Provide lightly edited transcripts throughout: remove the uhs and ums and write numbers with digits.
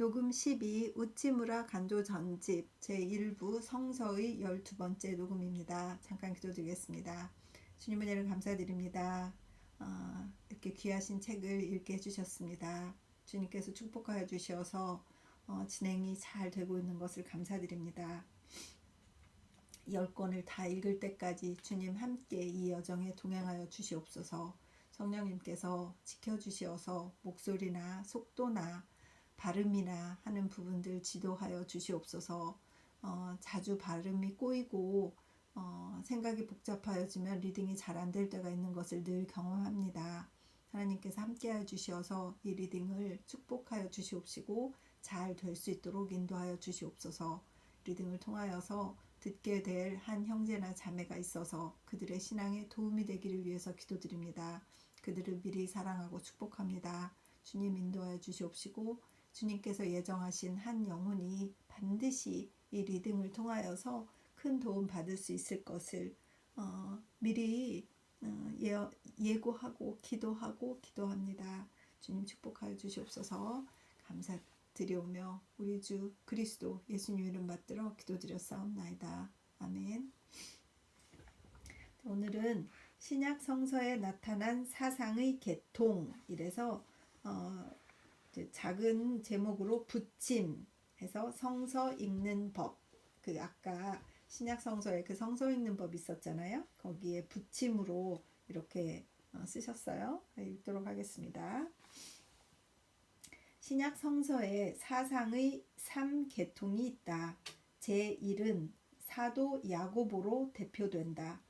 녹음 12 우찌무라 간조 전집 제1부 성서의 12번째 녹음입니다. 잠깐 기도드리겠습니다. 주님 은혜를 감사드립니다. 이렇게 귀하신 책을 읽게 해주셨습니다. 주님께서 축복하여 주셔서 진행이 잘 되고 있는 것을 감사드립니다. 10권을 다 읽을 때까지 주님 함께 이 여정에 동행하여 주시옵소서. 성령님께서 지켜주시어서 목소리나 속도나 발음이나 하는 부분들 지도하여 주시옵소서. 자주 발음이 꼬이고 생각이 복잡하여지면 리딩이 잘 안 될 때가 있는 것을 늘 경험합니다. 하나님께서 함께하여 주시어서 이 리딩을 축복하여 주시옵시고 잘 될 수 있도록 인도하여 주시옵소서. 리딩을 통하여서 듣게 될 한 형제나 자매가 있어서 그들의 신앙에 도움이 되기를 위해서 기도드립니다. 그들을 미리 사랑하고 축복합니다. 주님 인도하여 주시옵시고 주님께서 예정하신 한 영혼이 반드시 이 리딩을 통하여서 큰 도움 받을 수 있을 것을 미리 예고하고 기도합니다. 주님 축복하여 주시옵소서. 감사드리오며 우리 주 그리스도 예수님 이름 받들어 기도드렸사옵나이다. 아멘. 오늘은 신약 성서에 나타난 사상의 계통 이래서 작은 제목으로 붙임 해서 성서 읽는 법, 그 아까 신약 성서에 그 성서 읽는 법 있었잖아요. 거기에 붙임으로 이렇게 쓰셨어요. 읽도록 하겠습니다. 신약 성서에 사상의 3계통이 있다. 제1은 사도 야고보로 대표된다.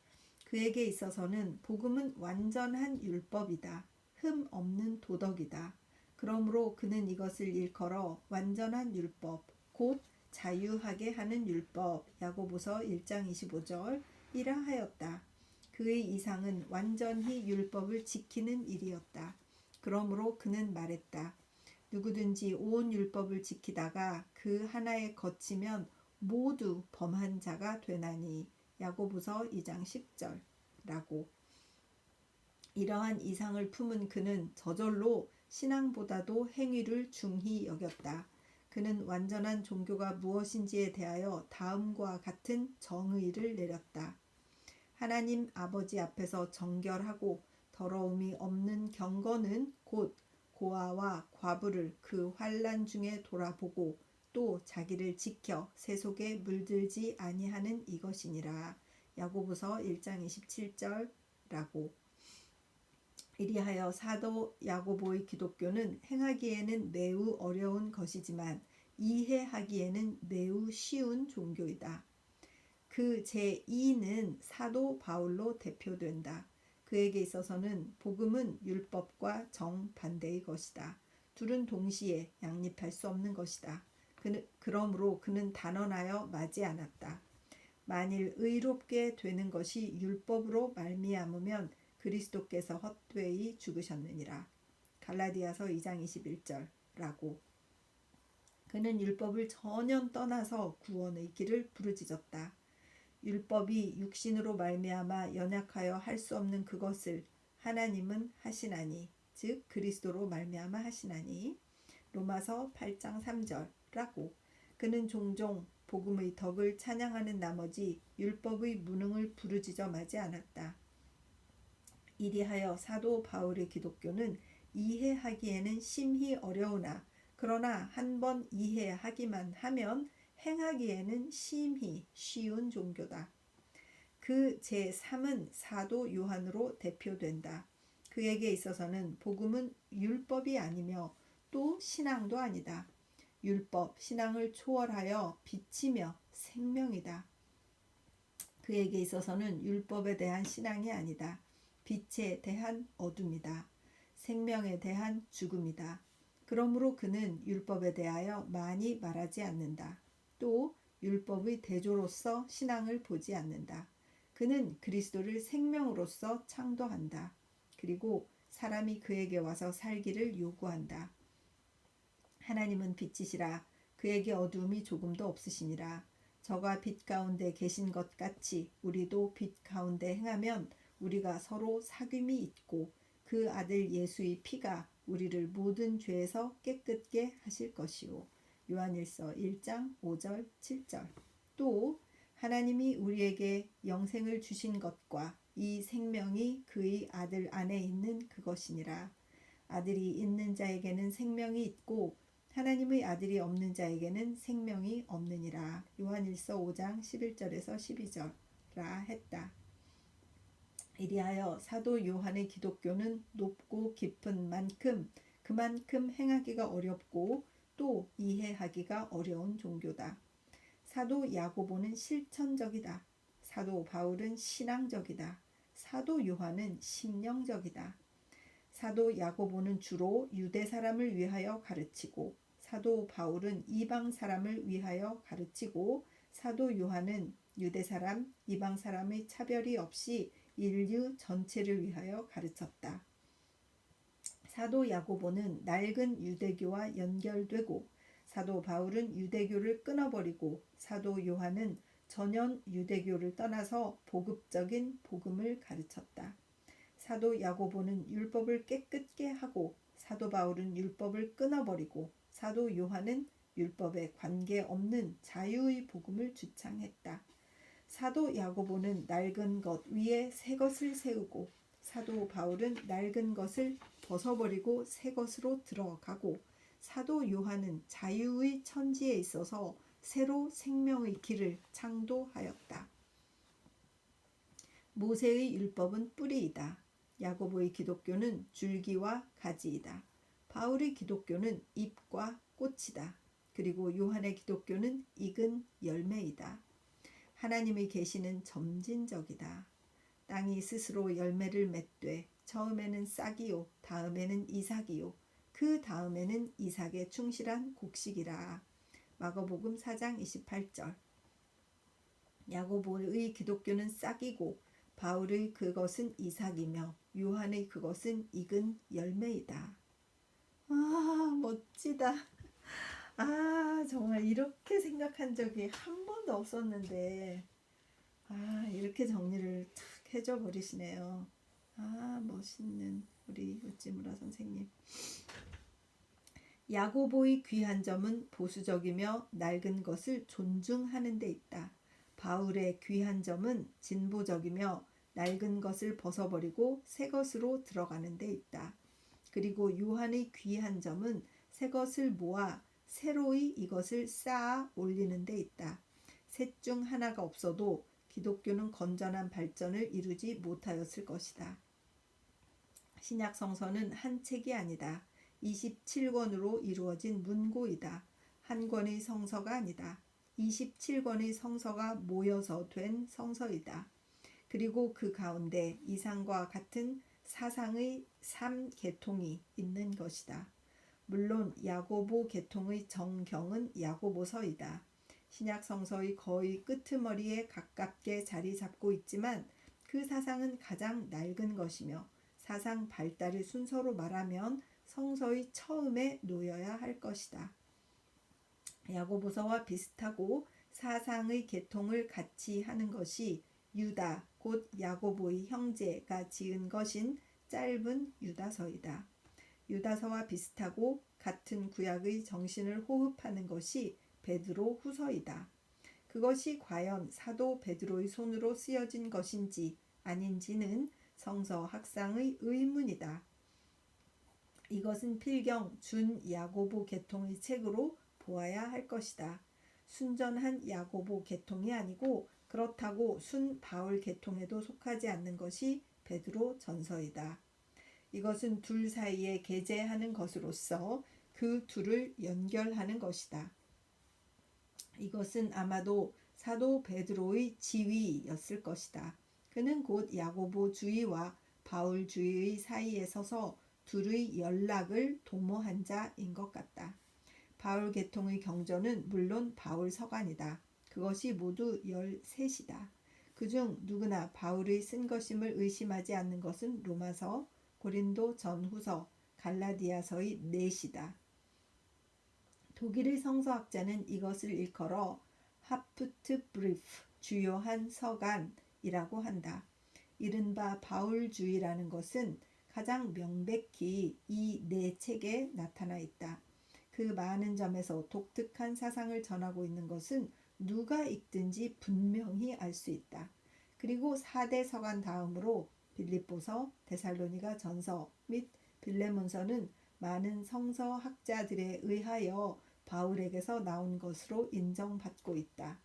그에게 있어서는 복음은 완전한 율법이다. 흠 없는 도덕이다. 그러므로 그는 이것을 일컬어 완전한 율법, 곧 자유하게 하는 율법, 야고보서 1장 25절 이라 하였다. 그의 이상은 완전히 율법을 지키는 일이었다. 그러므로 그는 말했다. 누구든지 온 율법을 지키다가 그 하나에 거치면 모두 범한 자가 되나니, 야고보서 2장 10절라고. 이러한 이상을 품은 그는 저절로 신앙보다도 행위를 중히 여겼다. 그는 완전한 종교가 무엇인지에 대하여 다음과 같은 정의를 내렸다. 하나님 아버지 앞에서 정결하고 더러움이 없는 경건은 곧 고아와 과부를 그 환난 중에 돌아보고 또 자기를 지켜 세속에 물들지 아니하는 이것이니라. 야고보서 1장 27절라고. 이리하여 사도 야고보의 기독교는 행하기에는 매우 어려운 것이지만 이해하기에는 매우 쉬운 종교이다. 그 제2는 사도 바울로 대표된다. 그에게 있어서는 복음은 율법과 정반대의 것이다. 둘은 동시에 양립할 수 없는 것이다. 그러므로 그는 단언하여 마지 않았다. 만일 의롭게 되는 것이 율법으로 말미암으면 그리스도께서 헛되이 죽으셨느니라. 갈라디아서 2장 21절라고. 그는 율법을 전혀 떠나서 구원의 길을 부르짖었다. 율법이 육신으로 말미암아 연약하여 할 수 없는 그것을 하나님은 하시나니, 즉 그리스도로 말미암아 하시나니. 로마서 8장 3절라고. 그는 종종 복음의 덕을 찬양하는 나머지 율법의 무능을 부르짖어 마지 않았다. 이리하여 사도 바울의 기독교는 이해하기에는 심히 어려우나 그러나 한번 이해하기만 하면 행하기에는 심히 쉬운 종교다. 그 제3은 사도 요한으로 대표된다. 그에게 있어서는 복음은 율법이 아니며 또 신앙도 아니다. 율법, 신앙을 초월하여 빛이며 생명이다. 그에게 있어서는 율법에 대한 신앙이 아니다. 빛에 대한 어둠이다. 생명에 대한 죽음이다. 그러므로 그는 율법에 대하여 많이 말하지 않는다. 또 율법의 대조로서 신앙을 보지 않는다. 그는 그리스도를 생명으로서 창도한다. 그리고 사람이 그에게 와서 살기를 요구한다. 하나님은 빛이시라. 그에게 어두움이 조금도 없으시니라. 저가 빛 가운데 계신 것 같이 우리도 빛 가운데 행하면 우리가 서로 사귐이 있고 그 아들 예수의 피가 우리를 모든 죄에서 깨끗게 하실 것이요. 요한일서 1장 5절 7절. 또 하나님이 우리에게 영생을 주신 것과 이 생명이 그의 아들 안에 있는 그것이니라. 아들이 있는 자에게는 생명이 있고 하나님의 아들이 없는 자에게는 생명이 없느니라. 요한일서 5장 11절에서 12절라 했다. 이리하여 사도 요한의 기독교는 높고 깊은 만큼 그만큼 행하기가 어렵고 또 이해하기가 어려운 종교다. 사도 야고보는 실천적이다. 사도 바울은 신앙적이다. 사도 요한은 심령적이다. 사도 야고보는 주로 유대 사람을 위하여 가르치고 사도 바울은 이방 사람을 위하여 가르치고 사도 요한은 유대 사람, 이방 사람의 차별이 없이 인류 전체를 위하여 가르쳤다. 사도 야고보는 낡은 유대교와 연결되고 사도 바울은 유대교를 끊어버리고 사도 요한은 전연 유대교를 떠나서 보급적인 복음을 가르쳤다. 사도 야고보는 율법을 깨끗게 하고 사도 바울은 율법을 끊어버리고 사도 요한은 율법에 관계없는 자유의 복음을 주창했다. 사도 야고보는 낡은 것 위에 새 것을 세우고 사도 바울은 낡은 것을 벗어버리고 새 것으로 들어가고 사도 요한은 자유의 천지에 있어서 새로 생명의 길을 창도하였다. 모세의 율법은 뿌리이다. 야고보의 기독교는 줄기와 가지이다. 바울의 기독교는 잎과 꽃이다. 그리고 요한의 기독교는 익은 열매이다. 하나님의 계시는 점진적이다. 땅이 스스로 열매를 맺되 처음에는 싹이요 다음에는 이삭이요 그 다음에는 이삭의 충실한 곡식이라. 마가복음 4장 28절. 야고보의 기독교는 싹이고 바울의 그것은 이삭이며 요한의 그것은 익은 열매이다. 아, 멋지다. 아, 정말 이렇게 생각한 적이 한 번도 없었는데 이렇게 정리를 탁 해줘 버리시네요. 멋있는 우리 우찌무라 선생님. 야고보의 귀한 점은 보수적이며 낡은 것을 존중하는 데 있다. 바울의 귀한 점은 진보적이며 낡은 것을 벗어버리고 새 것으로 들어가는 데 있다. 그리고 요한의 귀한 점은 새 것을 모아 새로이 이것을 쌓아 올리는 데 있다. 셋 중 하나가 없어도 기독교는 건전한 발전을 이루지 못하였을 것이다. 신약 성서는 한 책이 아니다. 27권으로 이루어진 문고이다. 한 권의 성서가 아니다. 27권의 성서가 모여서 된 성서이다. 그리고 그 가운데 이상과 같은 사상의 3계통이 있는 것이다. 물론 야고보 계통의 정경은 야고보서이다. 신약 성서의 거의 끄트머리에 가깝게 자리 잡고 있지만 그 사상은 가장 낡은 것이며 사상 발달의 순서로 말하면 성서의 처음에 놓여야 할 것이다. 야고보서와 비슷하고 사상의 계통을 같이 하는 것이 유다 곧 야고보의 형제가 지은 것인 짧은 유다서이다. 유다서와 비슷하고 같은 구약의 정신을 호흡하는 것이 베드로 후서이다. 그것이 과연 사도 베드로의 손으로 쓰여진 것인지 아닌지는 성서 학상의 의문이다. 이것은 필경 준 야고보 계통의 책으로 보아야 할 것이다. 순전한 야고보 계통이 아니고 그렇다고 순 바울 계통에도 속하지 않는 것이 베드로 전서이다. 이것은 둘 사이에 계제하는 것으로서 그 둘을 연결하는 것이다. 이것은 아마도 사도 베드로의 지위였을 것이다. 그는 곧 야고보 주의와 바울 주의의 사이에 서서 둘의 연락을 도모한 자인 것 같다. 바울 계통의 경전은 물론 바울 서간이다. 그것이 모두 13이다. 그중 누구나 바울의 쓴 것임을 의심하지 않는 것은 로마서, 고린도 전후서, 갈라디아서의 4이다. 독일의 성서학자는 이것을 일컬어 하프트브리프, 주요한 서간이라고 한다. 이른바 바울주의라는 것은 가장 명백히 이 4책에 나타나 있다. 그 많은 점에서 독특한 사상을 전하고 있는 것은 누가 읽든지 분명히 알 수 있다. 그리고 4대 서간 다음으로 빌립보서, 데살로니가 전서 및 빌레몬서는 많은 성서학자들에 의하여 바울에게서 나온 것으로 인정받고 있다.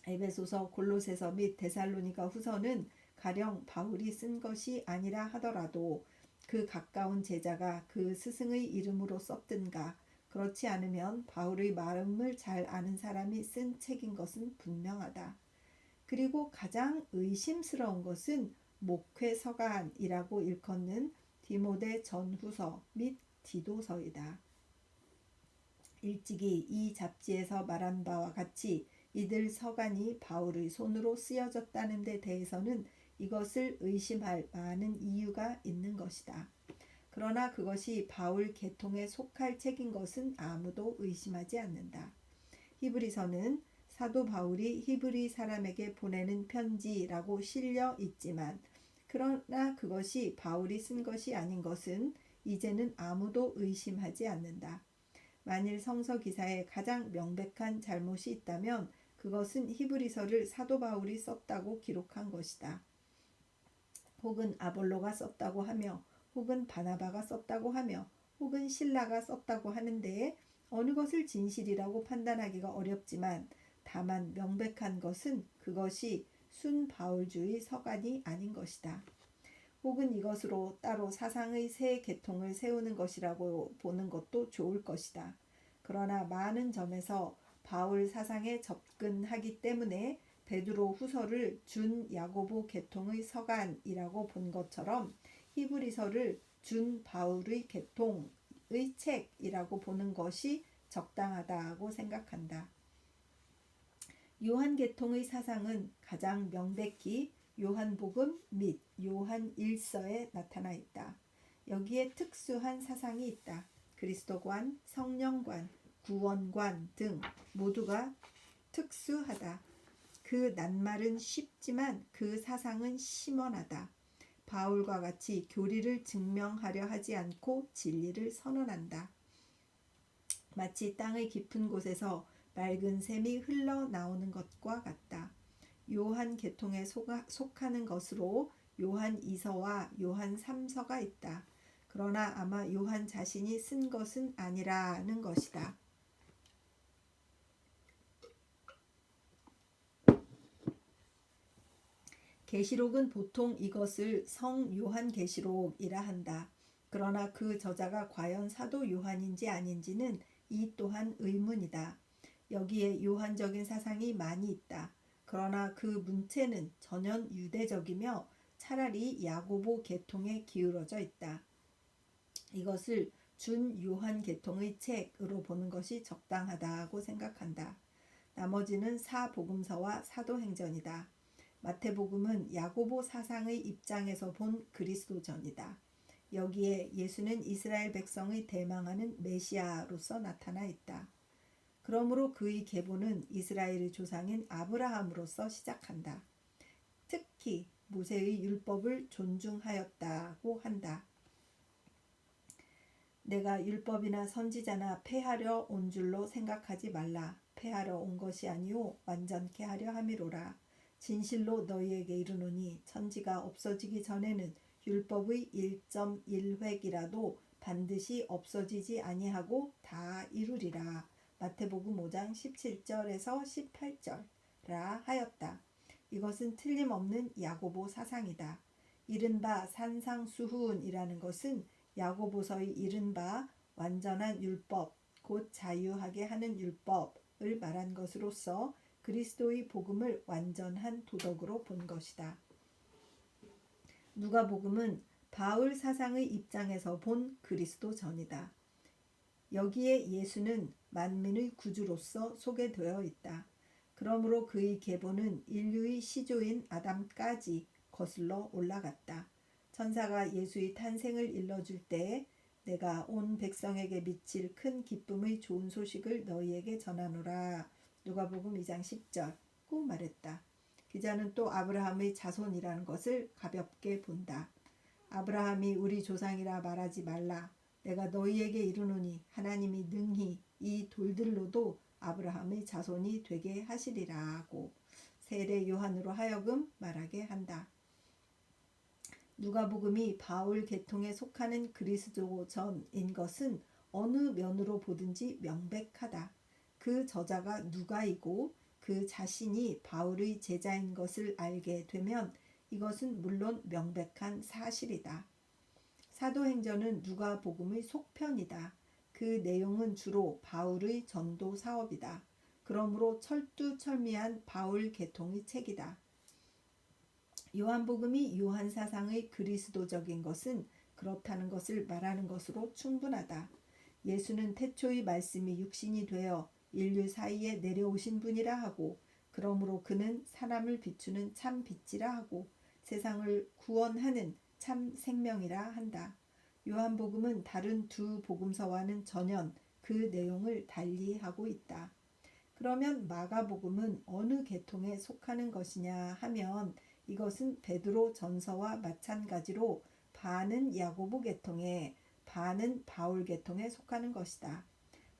에베소서, 골로새서 및 데살로니가 후서는 가령 바울이 쓴 것이 아니라 하더라도 그 가까운 제자가 그 스승의 이름으로 썼든가, 그렇지 않으면 바울의 마음을 잘 아는 사람이 쓴 책인 것은 분명하다. 그리고 가장 의심스러운 것은 목회 서간이라고 일컫는 디모데 전후서 및 디도서이다. 일찍이 이 잡지에서 말한 바와 같이 이들 서간이 바울의 손으로 쓰여졌다는 데 대해서는 이것을 의심할 많은 이유가 있는 것이다. 그러나 그것이 바울 계통에 속할 책인 것은 아무도 의심하지 않는다. 히브리서는 사도 바울이 히브리 사람에게 보내는 편지라고 실려 있지만, 그러나 그것이 바울이 쓴 것이 아닌 것은 이제는 아무도 의심하지 않는다. 만일 성서 기사에 가장 명백한 잘못이 있다면 그것은 히브리서를 사도 바울이 썼다고 기록한 것이다. 혹은 아볼로가 썼다고 하며, 혹은 바나바가 썼다고 하며, 혹은 실라가 썼다고 하는데 어느 것을 진실이라고 판단하기가 어렵지만, 다만 명백한 것은 그것이 순바울주의 서간이 아닌 것이다. 혹은 이것으로 따로 사상의 새 계통을 세우는 것이라고 보는 것도 좋을 것이다. 그러나 많은 점에서 바울 사상에 접근하기 때문에 베드로 후서를 준 야고보 계통의 서간이라고 본 것처럼 히브리서를 준 바울의 계통의 책이라고 보는 것이 적당하다고 생각한다. 요한 계통의 사상은 가장 명백히 요한복음 및 요한 1서에 나타나 있다. 여기에 특수한 사상이 있다. 그리스도관, 성령관, 구원관 등 모두가 특수하다. 그 낱말은 쉽지만 그 사상은 심원하다. 바울과 같이 교리를 증명하려 하지 않고 진리를 선언한다. 마치 땅의 깊은 곳에서 맑은 샘이 흘러나오는 것과 같다. 요한 계통에 속하는 것으로 요한 2서와 요한 3서가 있다. 그러나 아마 요한 자신이 쓴 것은 아니라는 것이다. 계시록은 보통 이것을 성 요한계시록이라 한다. 그러나 그 저자가 과연 사도 요한인지 아닌지는 이 또한 의문이다. 여기에 요한적인 사상이 많이 있다. 그러나 그 문체는 전혀 유대적이며 차라리 야고보 계통에 기울어져 있다. 이것을 준 요한 계통의 책으로 보는 것이 적당하다고 생각한다. 나머지는 사복음서와 사도행전이다. 마태복음은 야고보 사상의 입장에서 본 그리스도전이다. 여기에 예수는 이스라엘 백성의 대망하는 메시아로서 나타나 있다. 그러므로 그의 계보는 이스라엘의 조상인 아브라함으로서 시작한다. 특히 모세의 율법을 존중하였다고 한다. 내가 율법이나 선지자나 폐하려 온 줄로 생각하지 말라. 폐하려 온 것이 아니오 완전케 하려 함이로라. 진실로 너희에게 이르노니 천지가 없어지기 전에는 율법의 1.1획이라도 반드시 없어지지 아니하고 다 이루리라. 마태복음 5장 17절에서 18절라 하였다. 이것은 틀림없는 야고보 사상이다. 이른바 산상수훈이라는 것은 야고보서의 이른바 완전한 율법, 곧 자유하게 하는 율법을 말한 것으로서 그리스도의 복음을 완전한 도덕으로 본 것이다. 누가복음은 바울 사상의 입장에서 본 그리스도전이다. 여기에 예수는 만민의 구주로서 소개되어 있다. 그러므로 그의 계보는 인류의 시조인 아담까지 거슬러 올라갔다. 천사가 예수의 탄생을 일러줄 때 내가 온 백성에게 미칠 큰 기쁨의 좋은 소식을 너희에게 전하노라. 누가복음 2장 10절고 말했다. 기자는 또 아브라함의 자손이라는 것을 가볍게 본다. 아브라함이 우리 조상이라 말하지 말라. 내가 너희에게 이르노니 하나님이 능히 이 돌들로도 아브라함의 자손이 되게 하시리라 하고 세례 요한으로 하여금 말하게 한다. 누가복음이 바울 계통에 속하는 그리스도전인 것은 어느 면으로 보든지 명백하다. 그 저자가 누가이고 그 자신이 바울의 제자인 것을 알게 되면 이것은 물론 명백한 사실이다. 사도행전은 누가복음의 속편이다. 그 내용은 주로 바울의 전도 사업이다. 그러므로 철두철미한 바울 계통의 책이다. 요한복음이 요한 사상의 그리스도적인 것은 그렇다는 것을 말하는 것으로 충분하다. 예수는 태초의 말씀이 육신이 되어 인류 사이에 내려오신 분이라 하고 그러므로 그는 사람을 비추는 참 빛이라 하고 세상을 구원하는 참 생명이라 한다. 요한복음은 다른 두 복음서와는 전혀 그 내용을 달리하고 있다. 그러면 마가복음은 어느 계통에 속하는 것이냐 하면 이것은 베드로 전서와 마찬가지로 반은 야고보 계통에 반은 바울 계통에 속하는 것이다.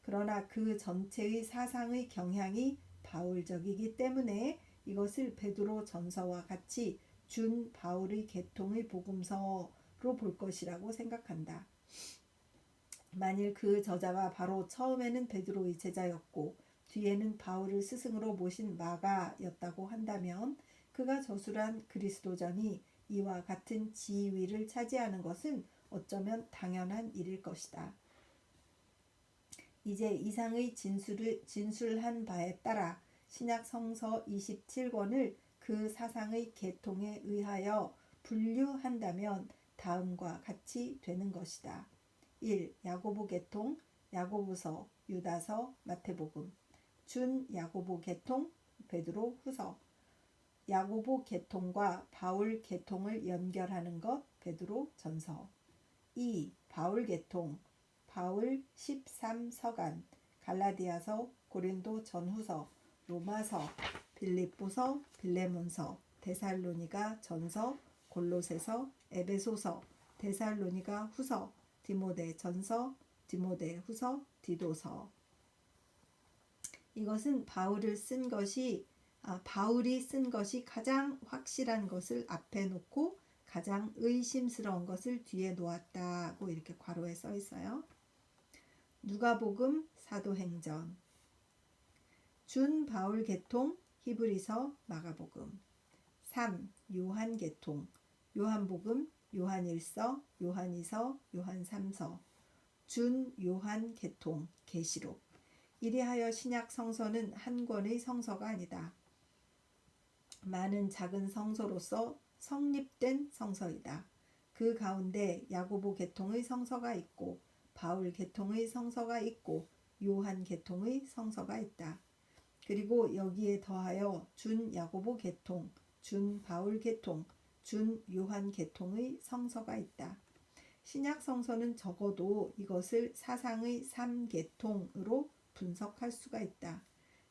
그러나 그 전체의 사상의 경향이 바울적이기 때문에 이것을 베드로 전서와 같이 준 바울의 계통의 복음서로 볼 것이라고 생각한다. 만일 그 저자가 바로 처음에는 베드로의 제자였고 뒤에는 바울을 스승으로 모신 마가였다고 한다면 그가 저술한 그리스도전이 이와 같은 지위를 차지하는 것은 어쩌면 당연한 일일 것이다. 이제 이상의 진술한 바에 따라 신약 성서 27권을 그 사상의 계통에 의하여 분류한다면 다음과 같이 되는 것이다. 1. 야고보 계통, 야고보서, 유다서, 마태복음. 준 야고보 계통, 베드로 후서. 야고보 계통과 바울 계통을 연결하는 것, 베드로 전서. 2. 바울 계통, 바울 13서간, 갈라디아서, 고린도 전후서, 로마서, 빌립보서, 빌레몬서, 데살로니가 전서, 골로새서, 에베소서, 데살로니가 후서, 디모데 전서, 디모데 후서, 디도서. 이것은 바울이 쓴 것이 가장 확실한 것을 앞에 놓고 가장 의심스러운 것을 뒤에 놓았다고 이렇게 괄호에 써 있어요. 누가복음, 사도행전. 준 바울 계통, 히브리서, 마가복음. 3. 요한 계통, 요한복음, 요한일서, 요한이서, 요한삼서. 준 요한 계통, 계시록. 이리하여 신약 성서는 한 권의 성서가 아니다. 많은 작은 성서로서 성립된 성서이다. 그 가운데 야고보 계통의 성서가 있고 바울 계통의 성서가 있고 요한 계통의 성서가 있다. 그리고 여기에 더하여 준 야고보 계통, 준 바울 계통, 준 요한 계통의 성서가 있다. 신약 성서는 적어도 이것을 사상의 3계통으로 분석할 수가 있다.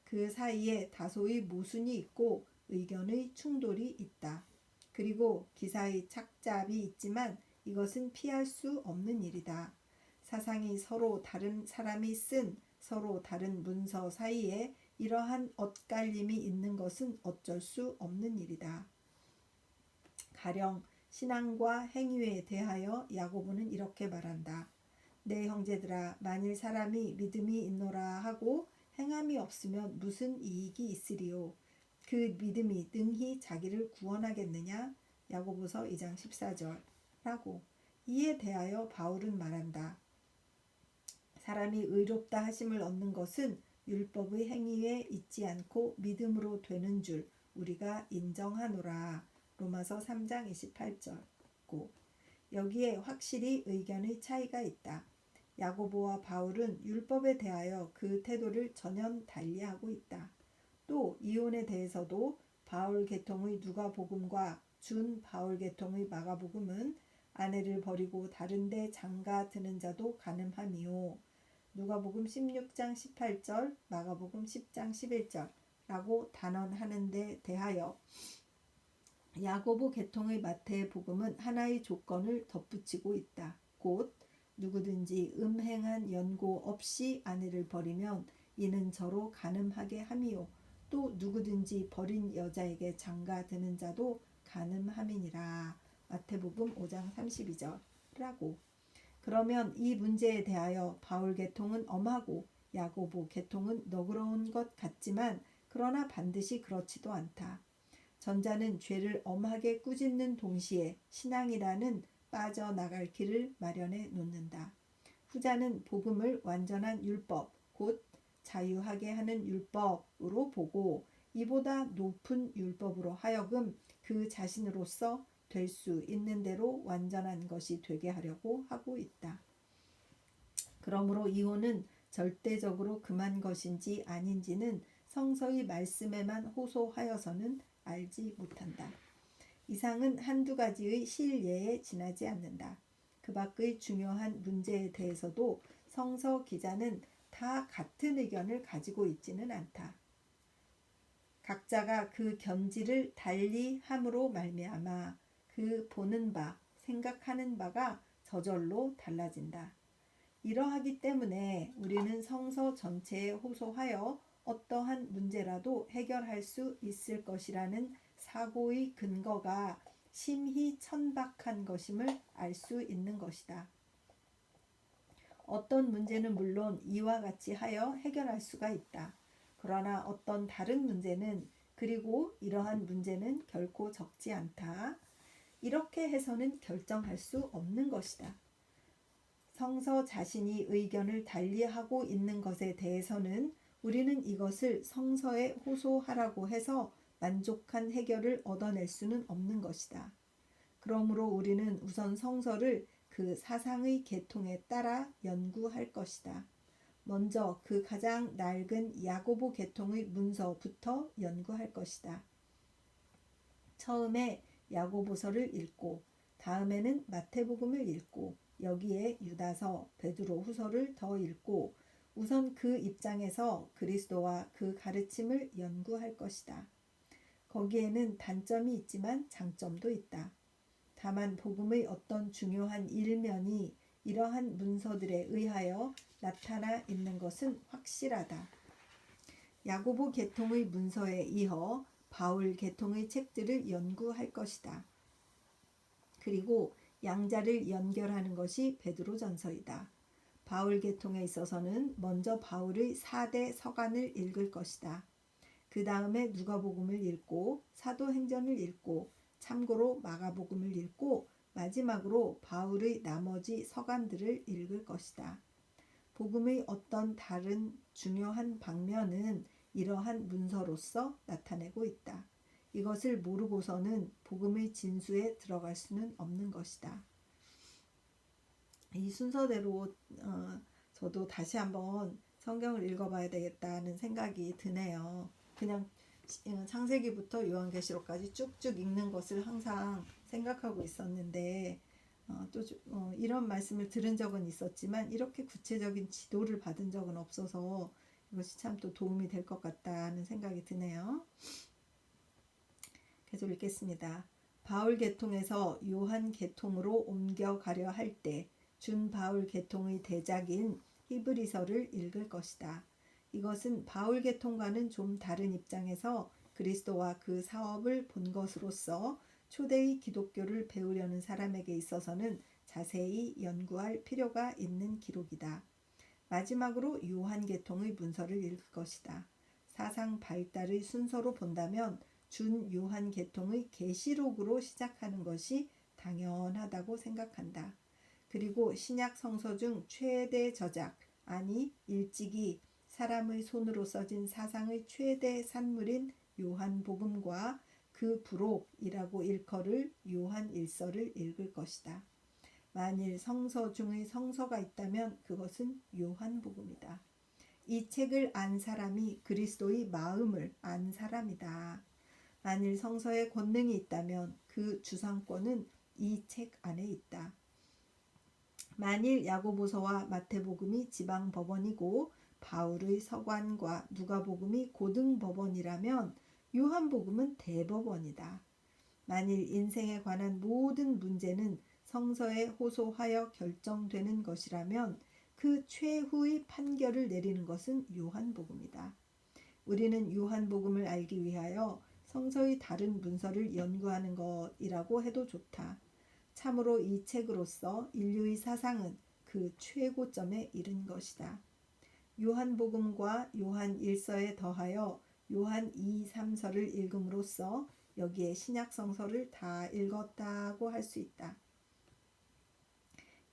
그 사이에 다소의 모순이 있고 의견의 충돌이 있다. 그리고 기사의 착잡이 있지만 이것은 피할 수 없는 일이다. 사상이 서로 다른 사람이 쓴 서로 다른 문서 사이에 이러한 엇갈림이 있는 것은 어쩔 수 없는 일이다. 가령 신앙과 행위에 대하여 야고보는 이렇게 말한다. 내 형제들아, 만일 사람이 믿음이 있노라 하고 행함이 없으면 무슨 이익이 있으리요? 그 믿음이 능히 자기를 구원하겠느냐? 야고보서 2장 14절라고. 이에 대하여 바울은 말한다. 사람이 의롭다 하심을 얻는 것은 율법의 행위에 있지 않고 믿음으로 되는 줄 우리가 인정하노라. 로마서 3장 28절고. 여기에 확실히 의견의 차이가 있다. 야고보와 바울은 율법에 대하여 그 태도를 전혀 달리하고 있다. 또 이혼에 대해서도 바울 계통의 누가복음과 준 바울 계통의 마가복음은 아내를 버리고 다른 데 장가 드는 자도 가늠하미요. 누가복음 16장 18절, 마가복음 10장 11절라고 단언하는 데 대하여 야고보 계통의 마태복음은 하나의 조건을 덧붙이고 있다. 곧 누구든지 음행한 연고 없이 아내를 버리면 이는 저로 간음하게 함이요 또 누구든지 버린 여자에게 장가드는 자도 간음함이니라. 마태복음 5장 32절이라고. 그러면 이 문제에 대하여 바울 계통은 엄하고 야고보 계통은 너그러운 것 같지만 그러나 반드시 그렇지도 않다. 전자는 죄를 엄하게 꾸짖는 동시에 신앙이라는 빠져나갈 길을 마련해 놓는다. 후자는 복음을 완전한 율법, 곧 자유하게 하는 율법으로 보고 이보다 높은 율법으로 하여금 그 자신으로서 될 수 있는 대로 완전한 것이 되게 하려고 하고 있다. 그러므로 이혼은 절대적으로 금한 것인지 아닌지는 성서의 말씀에만 호소하여서는 알지 못한다. 이상은 한두 가지의 실예에 지나지 않는다. 그 밖의 중요한 문제에 대해서도 성서 기자는 다 같은 의견을 가지고 있지는 않다. 각자가 그 견지를 달리 함으로 말미암아 그 보는 바, 생각하는 바가 저절로 달라진다. 이러하기 때문에 우리는 성서 전체에 호소하여 어떠한 문제라도 해결할 수 있을 것이라는 사고의 근거가 심히 천박한 것임을 알 수 있는 것이다. 어떤 문제는 물론 이와 같이 하여 해결할 수가 있다. 그러나 어떤 다른 문제는 그리고 이러한 문제는 결코 적지 않다. 이렇게 해서는 결정할 수 없는 것이다. 성서 자신이 의견을 달리하고 있는 것에 대해서는 우리는 이것을 성서에 호소하라고 해서 만족한 해결을 얻어낼 수는 없는 것이다. 그러므로 우리는 우선 성서를 그 사상의 계통에 따라 연구할 것이다. 먼저 그 가장 낡은 야고보 계통의 문서부터 연구할 것이다. 처음에 야고보서를 읽고 다음에는 마태복음을 읽고 여기에 유다서, 베드로후서를 더 읽고 우선 그 입장에서 그리스도와 그 가르침을 연구할 것이다. 거기에는 단점이 있지만 장점도 있다. 다만 복음의 어떤 중요한 일면이 이러한 문서들에 의하여 나타나 있는 것은 확실하다. 야고보 계통의 문서에 이어 바울 계통의 책들을 연구할 것이다. 그리고 양자를 연결하는 것이 베드로전서이다. 바울 계통에 있어서는 먼저 바울의 4대 서간을 읽을 것이다. 그 다음에 누가복음을 읽고 사도행전을 읽고 참고로 마가복음을 읽고 마지막으로 바울의 나머지 서간들을 읽을 것이다. 복음의 어떤 다른 중요한 방면은 이러한 문서로서 나타내고 있다. 이것을 모르고서는 복음의 진수에 들어갈 수는 없는 것이다. 이 순서대로 저도 다시 한번 성경을 읽어봐야 되겠다는 생각이 드네요. 그냥 창세기부터 요한계시록까지 쭉쭉 읽는 것을 항상 생각하고 있었는데 이런 말씀을 들은 적은 있었지만 이렇게 구체적인 지도를 받은 적은 없어서 이것이 참 또 도움이 될 것 같다는 생각이 드네요. 계속 읽겠습니다. 바울 계통에서 요한 계통으로 옮겨가려 할 때 준 바울 계통의 대작인 히브리서를 읽을 것이다. 이것은 바울 계통과는 좀 다른 입장에서 그리스도와 그 사업을 본 것으로서 초대의 기독교를 배우려는 사람에게 있어서는 자세히 연구할 필요가 있는 기록이다. 마지막으로 요한 계통의 문서를 읽을 것이다. 사상 발달의 순서로 본다면 준 요한 계통의 계시록으로 시작하는 것이 당연하다고 생각한다. 그리고 신약 성서 중 최대 저작, 아니 일찍이 사람의 손으로 써진 사상의 최대 산물인 요한복음과 그 부록이라고 일컬을 요한 일서를 읽을 것이다. 만일 성서 중의 성서가 있다면 그것은 요한복음이다. 이 책을 안 사람이 그리스도의 마음을 안 사람이다. 만일 성서에 권능이 있다면 그 주상권은 이 책 안에 있다. 만일 야고보서와 마태복음이 지방법원이고 바울의 서관과 누가복음이 고등법원이라면 요한복음은 대법원이다. 만일 인생에 관한 모든 문제는 성서에 호소하여 결정되는 것이라면 그 최후의 판결을 내리는 것은 요한복음이다. 우리는 요한복음을 알기 위하여 성서의 다른 문서를 연구하는 것이라고 해도 좋다. 참으로 이 책으로서 인류의 사상은 그 최고점에 이른 것이다. 요한복음과 요한 1서에 더하여 요한 2, 3서를 읽음으로써 여기에 신약 성서를 다 읽었다고 할 수 있다.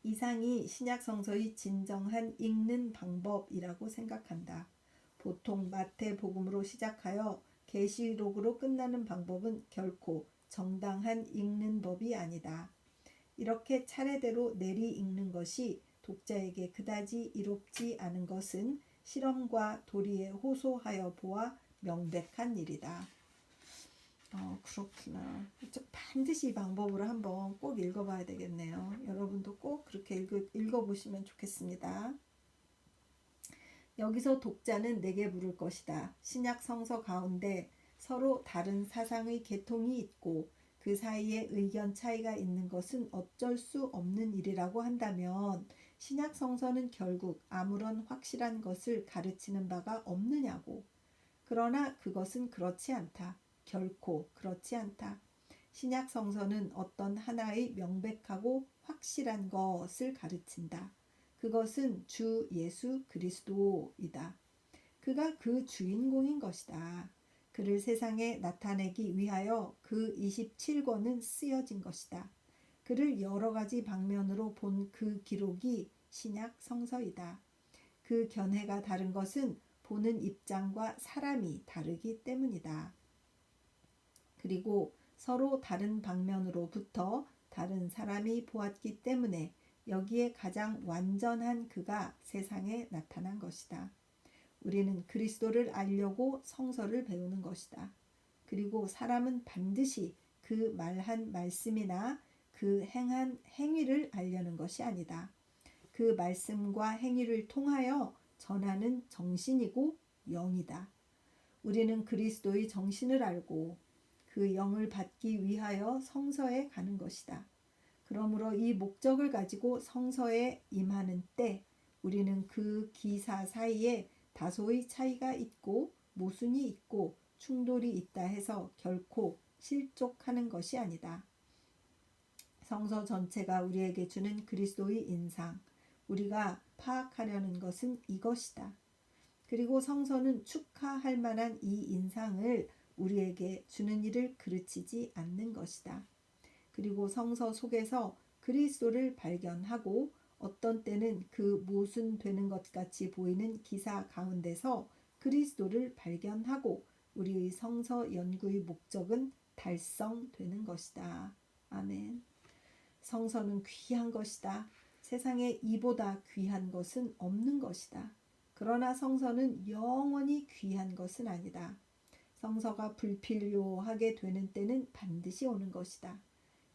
이상이 신약 성서의 진정한 읽는 방법이라고 생각한다. 보통 마태복음으로 시작하여 계시록으로 끝나는 방법은 결코 정당한 읽는 법이 아니다. 이렇게 차례대로 내리 읽는 것이 독자에게 그다지 이롭지 않은 것은 실험과 도리에 호소하여 보아 명백한 일이다. 그렇구나. 반드시 이 방법으로 한번 꼭 읽어봐야 되겠네요. 여러분도 꼭 그렇게 읽어보시면 좋겠습니다. 여기서 독자는 내게 물을 것이다. 신약 성서 가운데 서로 다른 사상의 계통이 있고 그 사이에 의견 차이가 있는 것은 어쩔 수 없는 일이라고 한다면 신약 성서는 결국 아무런 확실한 것을 가르치는 바가 없느냐고. 그러나 그것은 그렇지 않다. 결코 그렇지 않다. 신약 성서는 어떤 하나의 명백하고 확실한 것을 가르친다. 그것은 주 예수 그리스도이다. 그가 그 주인공인 것이다. 그를 세상에 나타내기 위하여 그 27권은 쓰여진 것이다. 그를 여러 가지 방면으로 본 그 기록이 신약 성서이다. 그 견해가 다른 것은 보는 입장과 사람이 다르기 때문이다. 그리고 서로 다른 방면으로부터 다른 사람이 보았기 때문에 여기에 가장 완전한 그가 세상에 나타난 것이다. 우리는 그리스도를 알려고 성서를 배우는 것이다. 그리고 사람은 반드시 그 말한 말씀이나 그 행한 행위를 알려는 것이 아니다. 그 말씀과 행위를 통하여 전하는 정신이고 영이다. 우리는 그리스도의 정신을 알고 그 영을 받기 위하여 성서에 가는 것이다. 그러므로 이 목적을 가지고 성서에 임하는 때 우리는 그 기사 사이에 다소의 차이가 있고 모순이 있고 충돌이 있다 해서 결코 실족하는 것이 아니다. 성서 전체가 우리에게 주는 그리스도의 인상, 우리가 파악하려는 것은 이것이다. 그리고 성서는 축하할 만한 이 인상을 우리에게 주는 일을 그르치지 않는 것이다. 그리고 성서 속에서 그리스도를 발견하고 어떤 때는 그 모순되는 것 같이 보이는 기사 가운데서 그리스도를 발견하고 우리의 성서 연구의 목적은 달성되는 것이다. 아멘. 성서는 귀한 것이다. 세상에 이보다 귀한 것은 없는 것이다. 그러나 성서는 영원히 귀한 것은 아니다. 성서가 불필요하게 되는 때는 반드시 오는 것이다.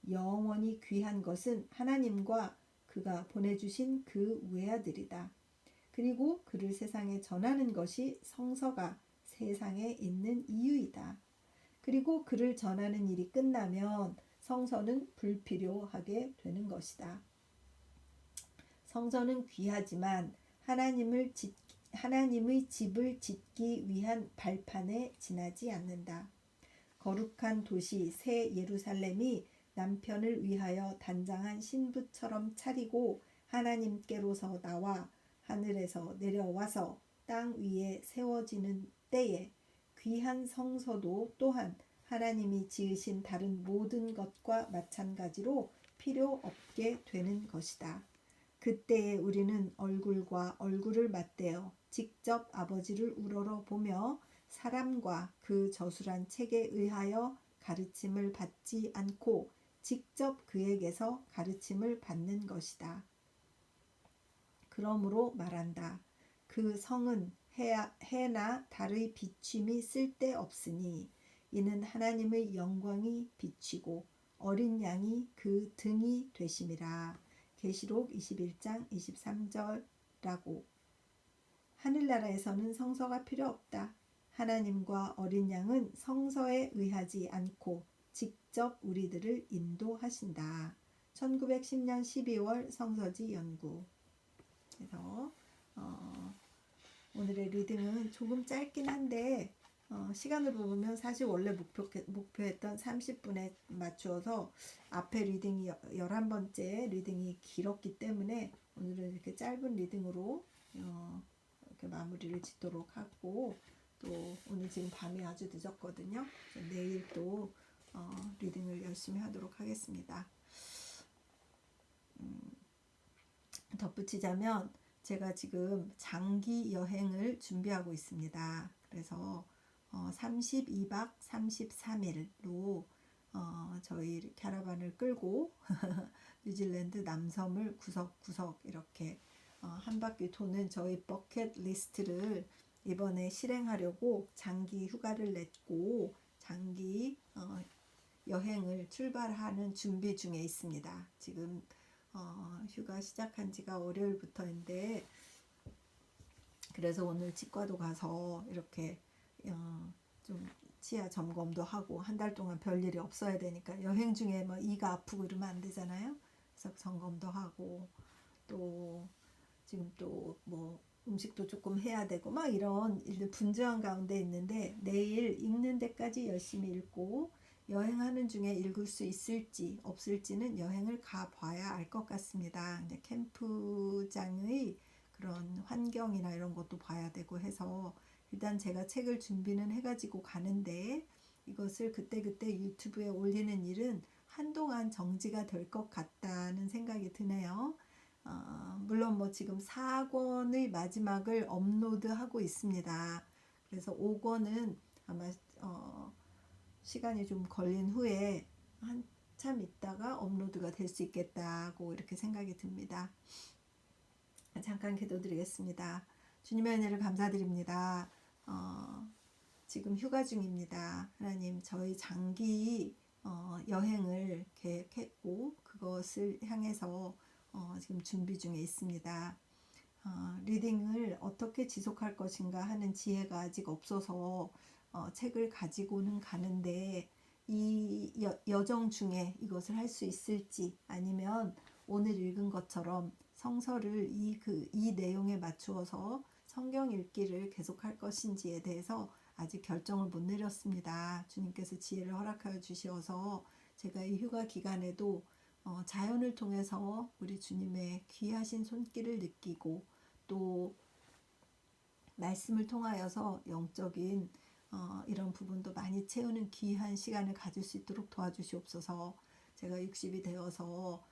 영원히 귀한 것은 하나님과 그가 보내주신 그 외아들이다. 그리고 그를 세상에 전하는 것이 성서가 세상에 있는 이유이다. 그리고 그를 전하는 일이 끝나면 성서는 불필요하게 되는 것이다. 성서는 귀하지만 하나님의 집을 짓기 위한 발판에 지나지 않는다. 거룩한 도시 새 예루살렘이 남편을 위하여 단장한 신부처럼 차리고 하나님께로서 나와 하늘에서 내려와서 땅 위에 세워지는 때에 귀한 성서도 또한 하나님이 지으신 다른 모든 것과 마찬가지로 필요 없게 되는 것이다. 그때에 우리는 얼굴과 얼굴을 맞대어 직접 아버지를 우러러보며 사람과 그 저술한 책에 의하여 가르침을 받지 않고 직접 그에게서 가르침을 받는 것이다. 그러므로 말한다. 그 성은 해나 달의 비춤이 쓸데없으니 이는 하나님의 영광이 비치고 어린 양이 그 등이 되심이라. 계시록 21장 23절라고. 하늘나라에서는 성서가 필요 없다. 하나님과 어린 양은 성서에 의하지 않고 직접 우리들을 인도하신다. 1910년 12월 성서지 연구. 그래서 오늘의 리딩은 조금 짧긴 한데 시간을 보면 사실 원래 목표했던 30분에 맞추어서 앞에 리딩이 11번째 리딩이 길었기 때문에 오늘은 이렇게 짧은 리딩으로 이렇게 마무리를 짓도록 하고, 또 오늘 지금 밤이 아주 늦었거든요. 내일 또 리딩을 열심히 하도록 하겠습니다. 덧붙이자면 제가 지금 장기 여행을 준비하고 있습니다. 그래서 32박 33일로 저희 캐러반을 끌고 뉴질랜드 남섬을 구석구석 이렇게 한 바퀴 도는 저희 버켓 리스트를 이번에 실행하려고 장기 휴가를 냈고 장기 여행을 출발하는 준비 중에 있습니다. 지금 휴가 시작한 지가 월요일부터인데, 그래서 오늘 치과도 가서 이렇게 좀 치아 점검도 하고, 한 달 동안 별일이 없어야 되니까 여행 중에 뭐 이가 아프고 이러면 안 되잖아요. 그래서 점검도 하고, 또 지금 또 뭐 음식도 조금 해야 되고 막 이런 일들 분주한 가운데 있는데, 내일 읽는 데까지 열심히 읽고 여행하는 중에 읽을 수 있을지 없을지는 여행을 가봐야 알 것 같습니다. 이제 캠프장의 그런 환경이나 이런 것도 봐야 되고 해서 일단 제가 책을 준비는 해가지고 가는데, 이것을 그때그때 유튜브에 올리는 일은 한동안 정지가 될 것 같다는 생각이 드네요. 물론 뭐 지금 4권의 마지막을 업로드하고 있습니다. 그래서 5권은 아마 시간이 좀 걸린 후에 한참 있다가 업로드가 될 수 있겠다고 이렇게 생각이 듭니다. 잠깐 기도드리겠습니다. 주님의 은혜를 감사드립니다. 지금 휴가 중입니다. 하나님, 저희 장기 여행을 계획했고 그것을 향해서 지금 준비 중에 있습니다. 리딩을 어떻게 지속할 것인가 하는 지혜가 아직 없어서 책을 가지고는 가는데, 이 여정 중에 이것을 할 수 있을지, 아니면 오늘 읽은 것처럼 성서를 이 내용에 맞추어서 성경 읽기를 계속할 것인지에 대해서 아직 결정을 못 내렸습니다. 주님께서 지혜를 허락하여 주시어서 제가 이 휴가 기간에도 자연을 통해서 우리 주님의 귀하신 손길을 느끼고, 또 말씀을 통하여서 영적인 이런 부분도 많이 채우는 귀한 시간을 가질 수 있도록 도와주시옵소서. 제가 60이 되어서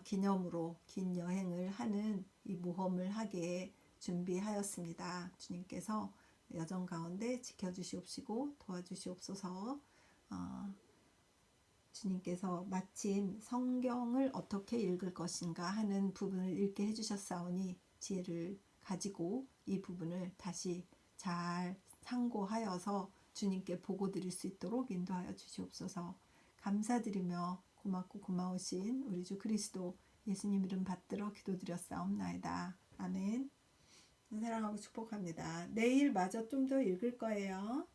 기념으로 긴 여행을 하는 이 모험을 하게 준비하였습니다. 주님께서 여정 가운데 지켜주시옵시고 도와주시옵소서. 주님께서 마침 성경을 어떻게 읽을 것인가 하는 부분을 읽게 해주셨사오니 지혜를 가지고 이 부분을 다시 잘 상고하여서 주님께 보고 드릴 수 있도록 인도하여 주시옵소서. 감사드리며 고맙고 고마우신 우리 주 그리스도 예수님 이름 받들어 기도드렸사옵나이다. 아멘. 사랑하고 축복합니다. 내일 마저 좀 더 읽을 거예요.